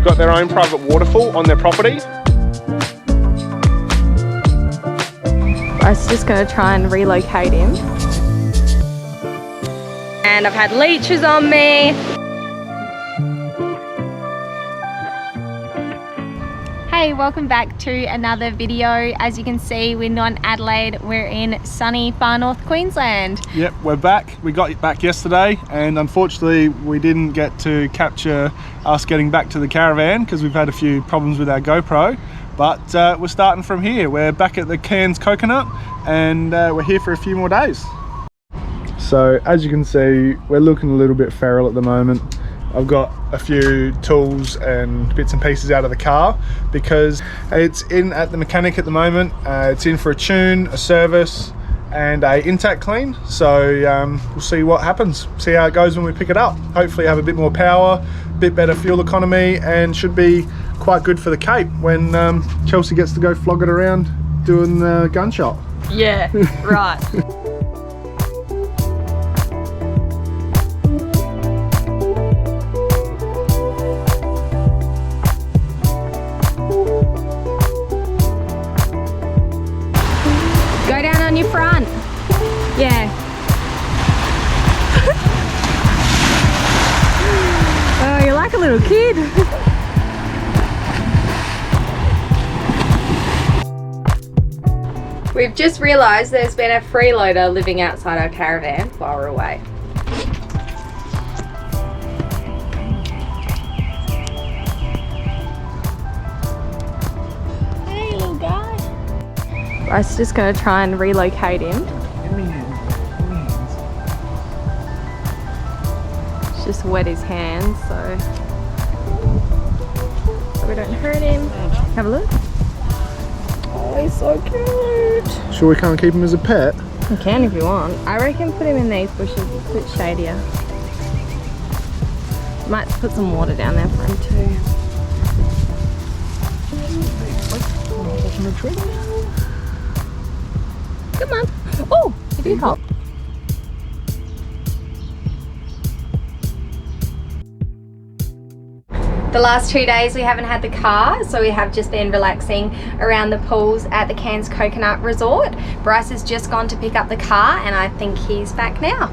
they've got their own private waterfall on their property. I was just going to try and relocate him. And I've had leeches on me. Hey, welcome back to another video. As you can see, we're not in Adelaide, we're in sunny Far North Queensland. Yep, we're back. We got back yesterday and unfortunately we didn't get to capture us getting back to the caravan because we've had a few problems with our GoPro. But we're starting from here. We're back at the Cairns coconut and we're here for a few more days. So as you can see, we're looking a little bit feral at the moment. I've got a few tools and bits and pieces out of the car because it's in at the mechanic at the moment. It's in for a tune, a service and a intact clean. So we'll see what happens, see how it goes when we pick it up. Hopefully have a bit more power, a bit better fuel economy, and should be quite good for the Cape when Chelsea gets to go flog it around doing the gun shop. Yeah, right. Go down on your front. Yeah. Oh, you're like a little kid. We've just realised there's been a freeloader living outside our caravan while we're away. Hey, little guy. I was just going to try and relocate him. It's just wet his hands, so we don't hurt him. Have a look. Oh, he's so cute. Sure we can't keep him as a pet? You can if you want. I reckon put him in these bushes, it's a bit shadier. Might put some water down there for him too. Come on. Oh, he did hop. The last 2 days we haven't had the car, so we have just been relaxing around the pools at the Cairns Coconut Resort. Bryce has just gone to pick up the car and I think he's back now.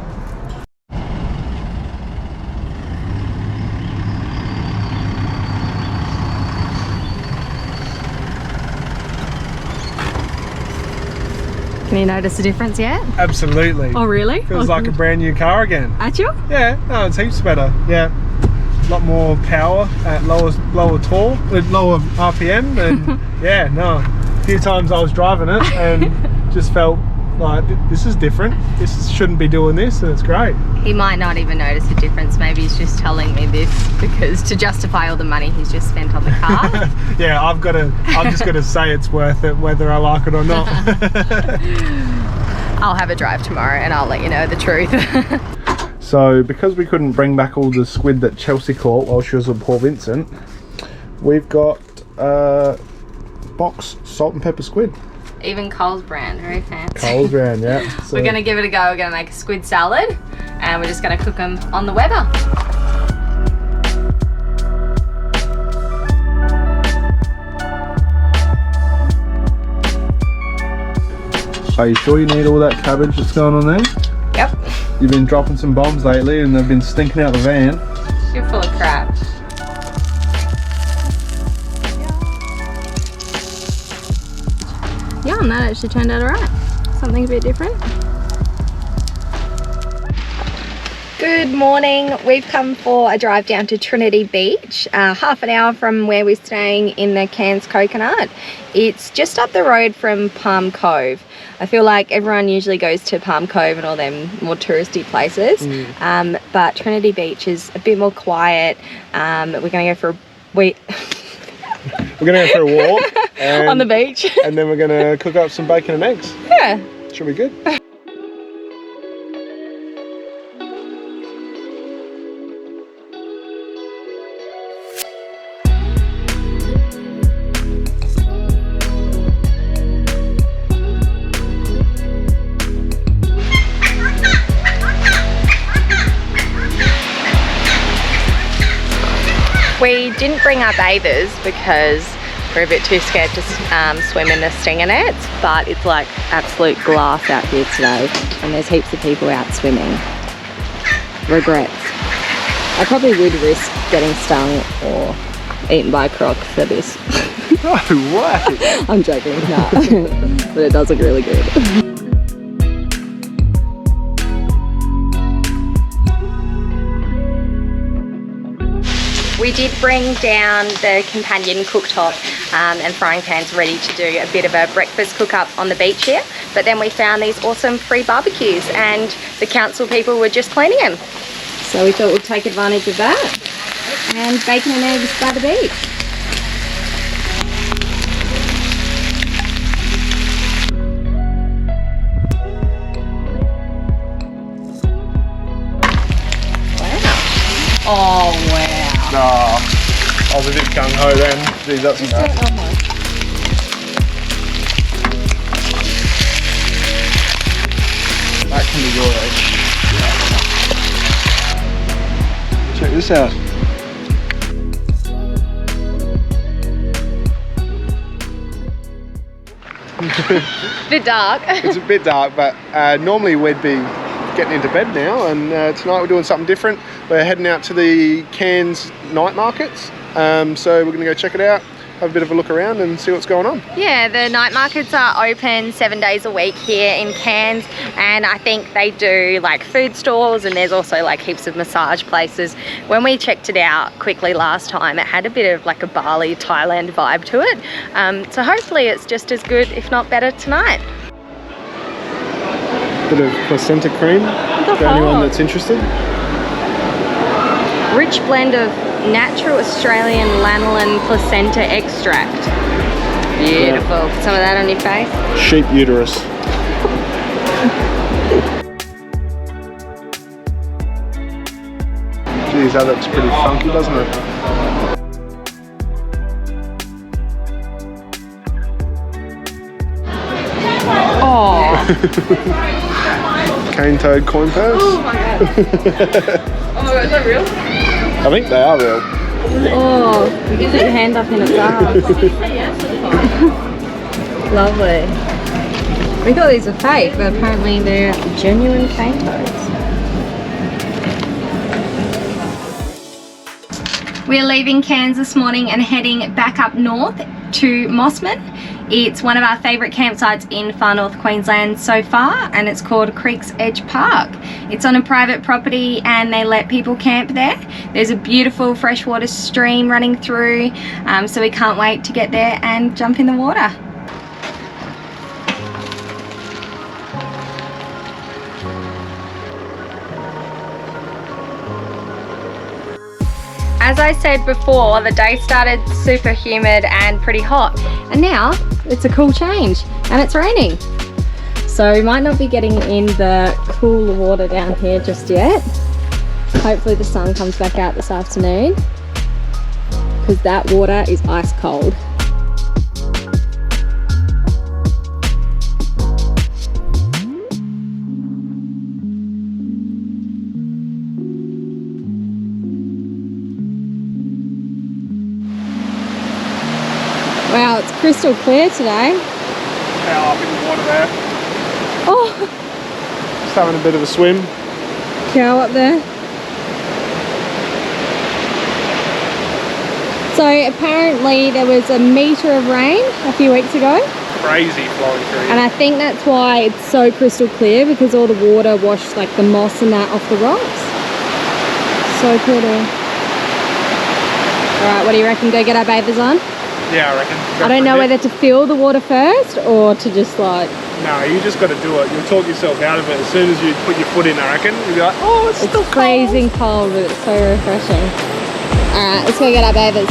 Can you notice the difference yet? Absolutely. Oh really? Feels like a brand new car again. At you? Yeah, no, it's heaps better. Yeah. A lot more power at lower RPM, and yeah, no, a few times I was driving it and just felt like this is different, this shouldn't be doing this, and it's great. He might not even notice the difference. Maybe he's just telling me this because to justify all the money he's just spent on the car. Yeah, I've just got to say it's worth it whether I like it or not. I'll have a drive tomorrow and I'll let you know the truth. So because we couldn't bring back all the squid that Chelsea caught while she was at Port Vincent, we've got box salt and pepper squid. Even Coles brand, very fancy. Coles brand, yeah. So we're going to give it a go. We're going to make a squid salad and we're just going to cook them on the Weber. Are you sure you need all that cabbage that's going on there? Yep. You've been dropping some bombs lately and they've been stinking out the van. You're full of crap. Yeah, and that actually turned out alright. Something a bit different. Good morning. We've come for a drive down to Trinity Beach, half an hour from where we're staying in the Cairns Coconut. It's just up the road from Palm Cove. I feel like everyone usually goes to Palm Cove and all them more touristy places, but Trinity Beach is a bit more quiet. We're going to go for a we're going to go for a walk on the beach, and then we're going to cook up some bacon and eggs. Yeah, should be good. We didn't bring our bathers because we're a bit too scared to swim in the stinger nets, but it's like absolute glass out here today and there's heaps of people out swimming. Regrets. I probably would risk getting stung or eaten by a croc for this. No way! I'm joking, nah. But it does look really good. We did bring down the companion cooktop and frying pans ready to do a bit of a breakfast cook up on the beach here, but then we found these awesome free barbecues and the council people were just cleaning them. So we thought we'd take advantage of that and bacon and eggs by the beach. Wow. Oh wow. Oh, I was a bit gung-ho then. Geez, that's enough. That can be your age. Check this out. Bit dark. It's a bit dark, but normally we'd be getting into bed now, and tonight we're doing something different. We're heading out to the Cairns night markets, so we're going to go check it out, have a bit of a look around and see what's going on. Yeah, the night markets are open 7 days a week here in Cairns, and I think they do like food stalls, and there's also like heaps of massage places. When we checked it out quickly last time, it had a bit of like a Bali, Thailand vibe to it. So hopefully it's just as good, if not better, tonight. Bit of placenta cream for anyone that's interested. Rich blend of natural Australian lanolin placenta extract. Beautiful. Yeah. Put some of that on your face. Sheep uterus. Geez, that looks pretty funky, doesn't it? Oh. Cane toad coin purse. Oh my god. Oh my god, is that real? I think they are real. Oh, you can put your hand up in its ass. Lovely. We thought these were fake, but apparently they're genuine cane toads. We're leaving Cairns this morning and heading back up north to Mossman. It's one of our favourite campsites in Far North Queensland so far, and it's called Creek's Edge Park. It's on a private property and they let people camp there. There's a beautiful freshwater stream running through, so we can't wait to get there and jump in the water. As I said before, the day started super humid and pretty hot, and now it's a cool change and it's raining. So we might not be getting in the cool water down here just yet. Hopefully the sun comes back out this afternoon, because that water is ice cold. Wow, it's crystal clear today. Cow up in the water there. Oh! Just having a bit of a swim. Cow up there. So apparently there was a metre of rain a few weeks ago. Crazy flowing through. And I think that's why it's so crystal clear, because all the water washed like the moss and that off the rocks. So pretty. Alright, what do you reckon? Go get our bathers on? Yeah, I reckon. I don't know whether to feel the water first or to just like... No, you just got to do it. You'll talk yourself out of it as soon as you put your foot in, I reckon. You'll be like, oh, it's still freezing cold, but it's so refreshing. Alright, let's go get our bathers.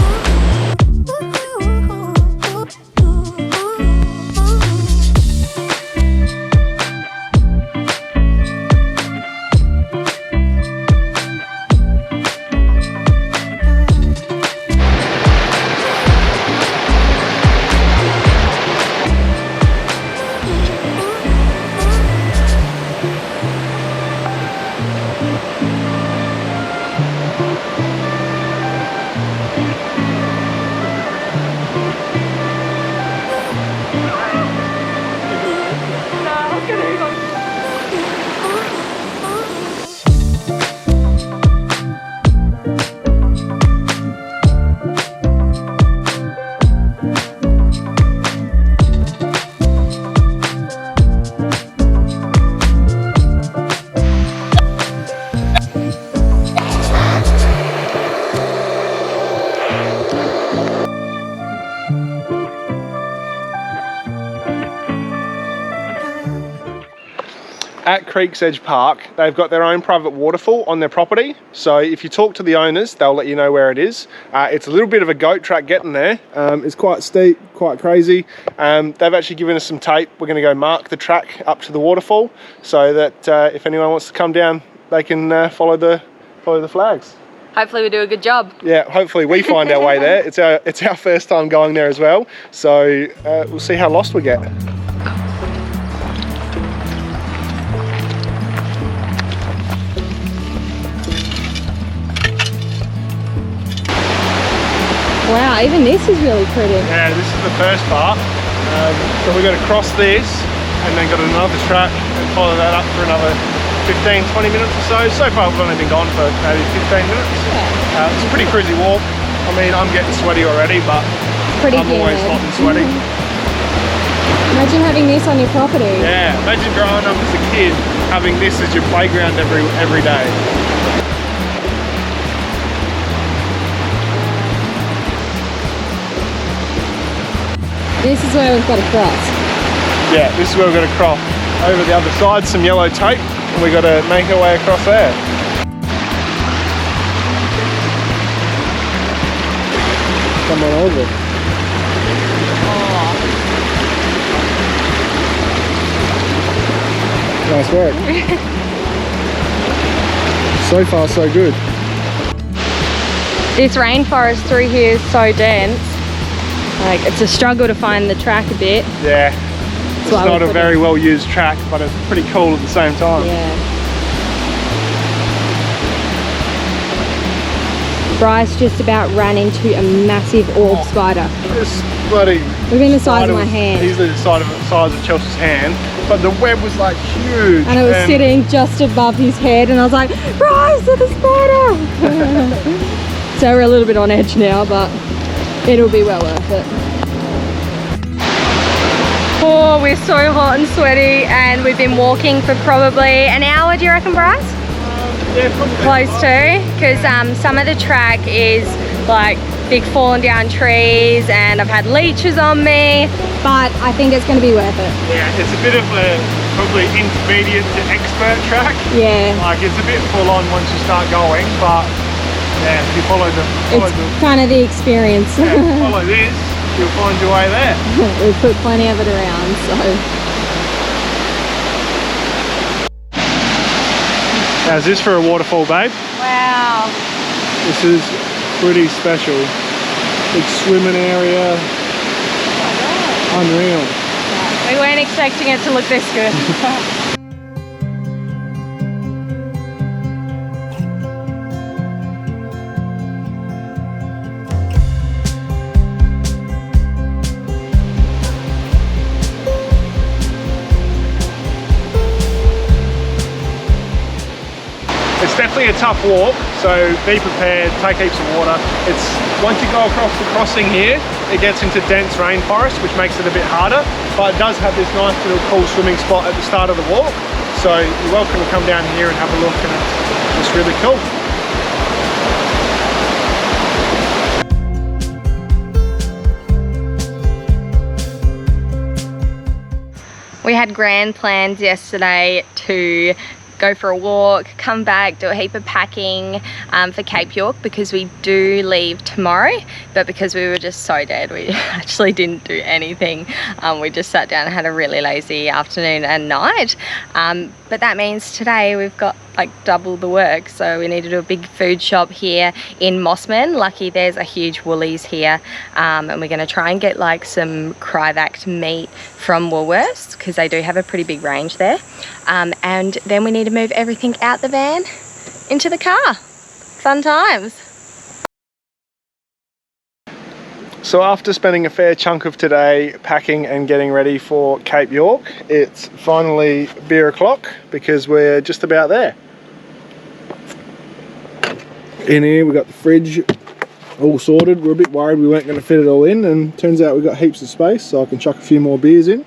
at Creeks Edge Park, they've got their own private waterfall on their property. So if you talk to the owners, they'll let you know where it is. It's a little bit of a goat track getting there. It's quite steep, quite crazy. They've actually given us some tape. We're going to go mark the track up to the waterfall so that if anyone wants to come down, they can follow the flags. Hopefully we do a good job. Yeah, hopefully we find our way there. It's our first time going there as well. So we'll see how lost we get. Wow, even this is really pretty. Yeah, this is the first part. So we've got to cross this and then got another track and follow that up for another 15-20 minutes or so. So far we've only been gone for maybe 15 minutes. Yeah. It's a pretty cruisy walk. I mean, I'm getting sweaty already, but I'm always hot and sweaty. Imagine having this on your property. Yeah, imagine growing up as a kid having this as your playground every day. This is where we've got to cross. Yeah, this is where we've got to cross. Over the other side, some yellow tape, and we've got to make our way across there. Come on over. Oh. Nice work. So far, so good. This rainforest through here is so dense. Like, it's a struggle to find the track a bit. Yeah. It's not a very well used track, but it's pretty cool at the same time. Yeah. Bryce just about ran into a massive orb spider. This bloody within the size of my hand. Easily the size of Chelsea's hand, but the web was like huge. And it was sitting just above his head, and I was like, Bryce, there's a spider! So we're a little bit on edge now, but it'll be well worth it. Oh, we're so hot and sweaty, and we've been walking for probably an hour, do you reckon, Bryce? Yeah, probably. Close to, because some of the track is like big fallen down trees, and I've had leeches on me, but I think it's going to be worth it. Yeah, it's a bit of a probably intermediate to expert track. Yeah. Like, it's a bit full on once you start going, but yeah, if you follow it's kind of the experience. Yeah, follow this, you'll find your way there. We've put plenty of it around, so. How's this for a waterfall, babe? Wow. This is pretty special. Big swimming area. Oh my God. Unreal. Yeah, we weren't expecting it to look this good. It's definitely a tough walk, so be prepared, take heaps of water. It's once you go across the crossing here, it gets into dense rainforest, which makes it a bit harder, but it does have this nice little cool swimming spot at the start of the walk. So you're welcome to come down here and have a look, and it's really cool. We had grand plans yesterday to go for a walk, come back, do a heap of packing for Cape York, because we do leave tomorrow, but because we were just so dead, we actually didn't do anything. We just sat down and had a really lazy afternoon and night, but that means today we've got like double the work. So we need to do a big food shop here in Mossman. Lucky there's a huge Woolies here, and we're going to try and get like some cryovac meat from Woolworths, because they do have a pretty big range there, and then we need to move everything out the van into the car. Fun times. So after spending a fair chunk of today packing and getting ready for Cape York, it's finally beer o'clock, because we're just about there. In here we got the fridge all sorted. We're a bit worried we weren't going to fit it all in, and turns out we've got heaps of space, so I can chuck a few more beers in.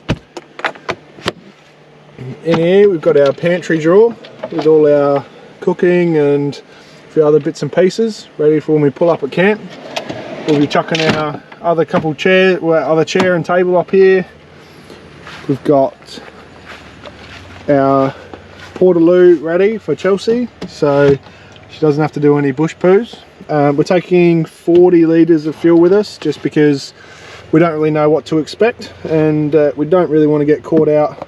In here we've got our pantry drawer with all our cooking and a few other bits and pieces ready for when we pull up at camp. We'll be chucking our other chair and table up here. We've got our portaloo ready for Chelsea, so she doesn't have to do any bush poos. We're taking 40 litres of fuel with us just because we don't really know what to expect, and we don't really want to get caught out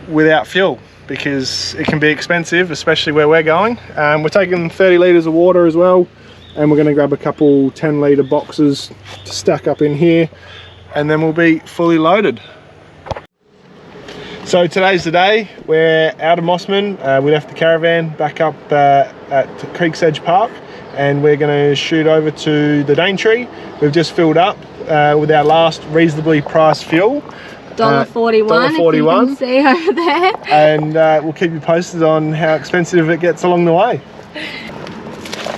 without fuel because it can be expensive, especially where we're going. We're taking 30 litres of water as well, and we're going to grab a couple 10-litre boxes to stack up in here, and then we'll be fully loaded. So today's the day. We're out of Mossman. We left the caravan back up at Creek's Edge Park, and we're going to shoot over to the Daintree. We've just filled up with our last reasonably priced fuel. $1.41 if you can see over there. And we'll keep you posted on how expensive it gets along the way.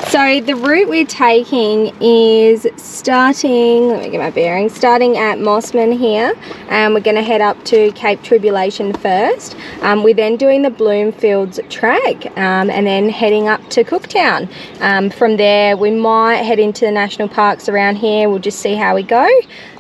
So the route we're taking is starting, let me get my bearings, starting at Mossman here, and we're going to head up to Cape Tribulation first. We're then doing the Bloomfields track and then heading up to Cooktown. From there we might head into the national parks around here. We'll just see how we go.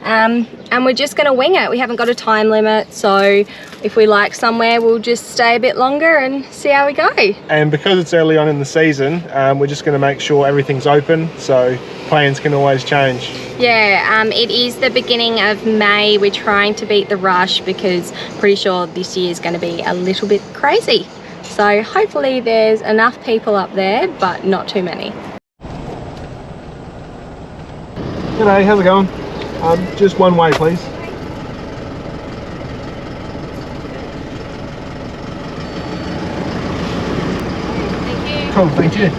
And we're just going to wing it. We haven't got a time limit, so if we like somewhere we'll just stay a bit longer and see how we go. And because it's early on in the season, we're just going to make sure everything's open, so plans can always change. Yeah, it is the beginning of May. We're trying to beat the rush because pretty sure this year is going to be a little bit crazy. So hopefully there's enough people up there, but not too many. G'day, how's it going? Just one way, please. Thank you. Cool, thank you.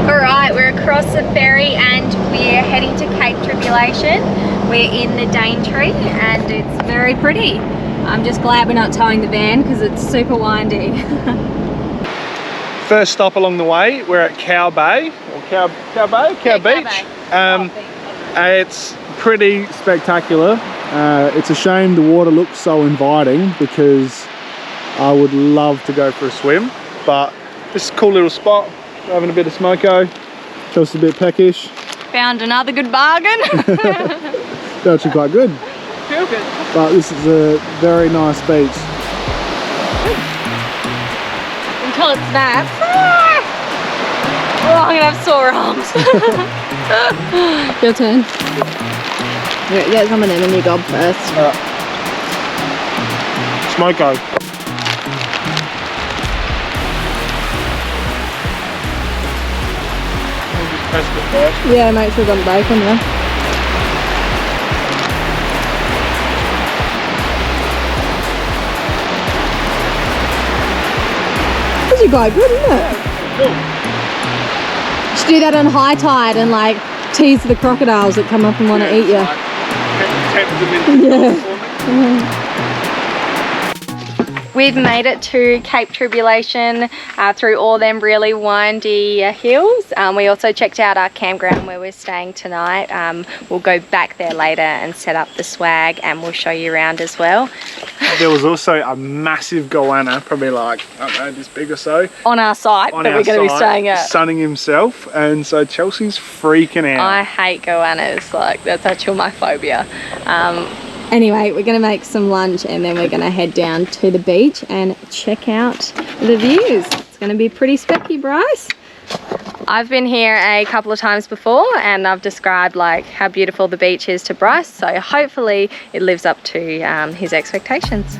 Alright, we're across the ferry and we're heading to Cape Tribulation. We're in the Daintree and it's very pretty. I'm just glad we're not towing the van because it's super windy. First stop along the way, we're at Cow Bay, or Cow Beach. It's pretty spectacular. It's a shame the water looks so inviting because I would love to go for a swim, but this is a cool little spot. We're having a bit of smoko, just a bit peckish. Found another good bargain. They're actually quite good. Feel good. But this is a very nice beach. Until it snaps. Oh, I'm gonna have sore arms. Your turn. Get someone in and you gob first. Smoko. Yeah, make sure it doesn't break on there. This is quite good, isn't it? Cool. You should do that on high tide and like tease the crocodiles that come up and want to eat you. Yeah. We've made it to Cape Tribulation through all them really windy hills. We also checked out our campground where we're staying tonight. We'll go back there later and set up the swag and we'll show you around as well. There was also a massive goanna, probably like, I don't know, this big or so. On our site that we're going to be staying at. Sunning himself, and so Chelsea's freaking out. I hate goannas, like that's actually my phobia. Anyway, we're going to make some lunch and then we're going to head down to the beach and check out the views. It's going to be pretty specky, Bryce. I've been here a couple of times before and I've described like how beautiful the beach is to Bryce, so hopefully it lives up to his expectations.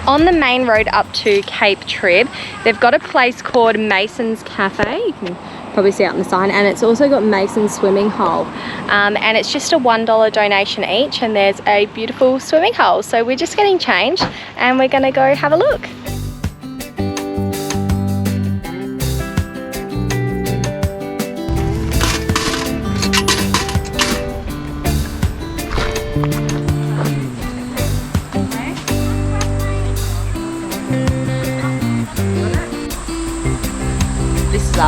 On the main road up to Cape Trib, they've got a place called Mason's Cafe. You can probably see out on the sign, and it's also got Mason's swimming hole. And it's just a $1 donation each, and there's a beautiful swimming hole. So we're just getting changed, and we're gonna go have a look.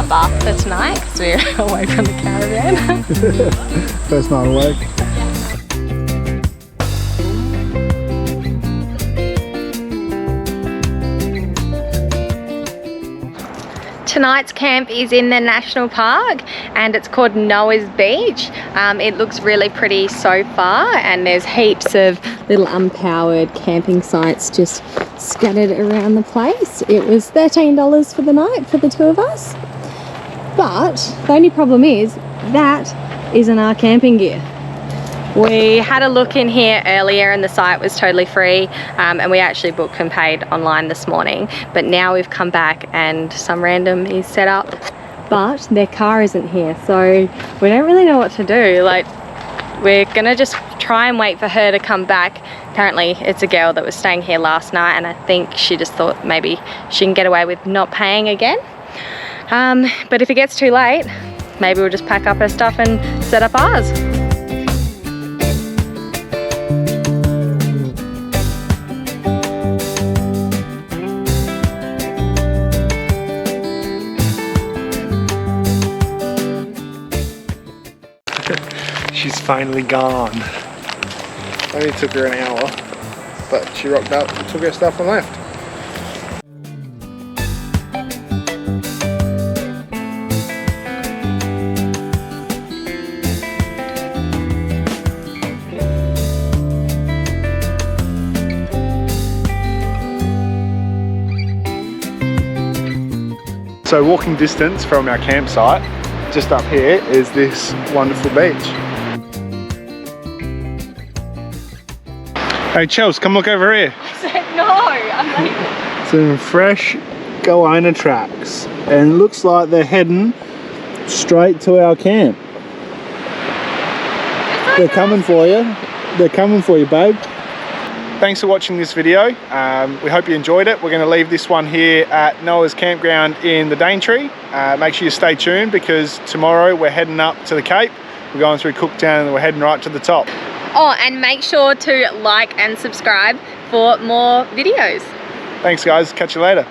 bath for tonight because we're away from the caravan. First night awake. Tonight's camp is in the national park and it's called Noah's Beach. It looks really pretty so far, and there's heaps of little unpowered camping sites just scattered around the place. It was $13 for the night for the two of us, but the only problem is that isn't our camping gear. We had a look in here earlier and the site was totally free, and we actually booked and paid online this morning, but now we've come back and some random is set up, but their car isn't here, so we don't really know what to do. Like, we're gonna just try and wait for her to come back. Apparently it's a girl that was staying here last night, and I think she just thought maybe she can get away with not paying again. But if it gets too late, maybe we'll just pack up her stuff and set up ours. She's finally gone. Only took her an hour, but she rocked up, took her stuff and left. So walking distance from our campsite, just up here is this wonderful beach. Hey Chels, come look over here. I said no, I'm leaving. Some fresh goanna tracks, and it looks like they're heading straight to our camp. They're coming for you. They're coming for you, babe. Thanks for watching this video. We hope you enjoyed it. We're going to leave this one here at Noah's campground in the Daintree. Make sure you stay tuned because tomorrow we're heading up to the Cape. We're going through Cooktown and we're heading right to the top. Oh, and make sure to like and subscribe for more videos. Thanks guys, catch you later.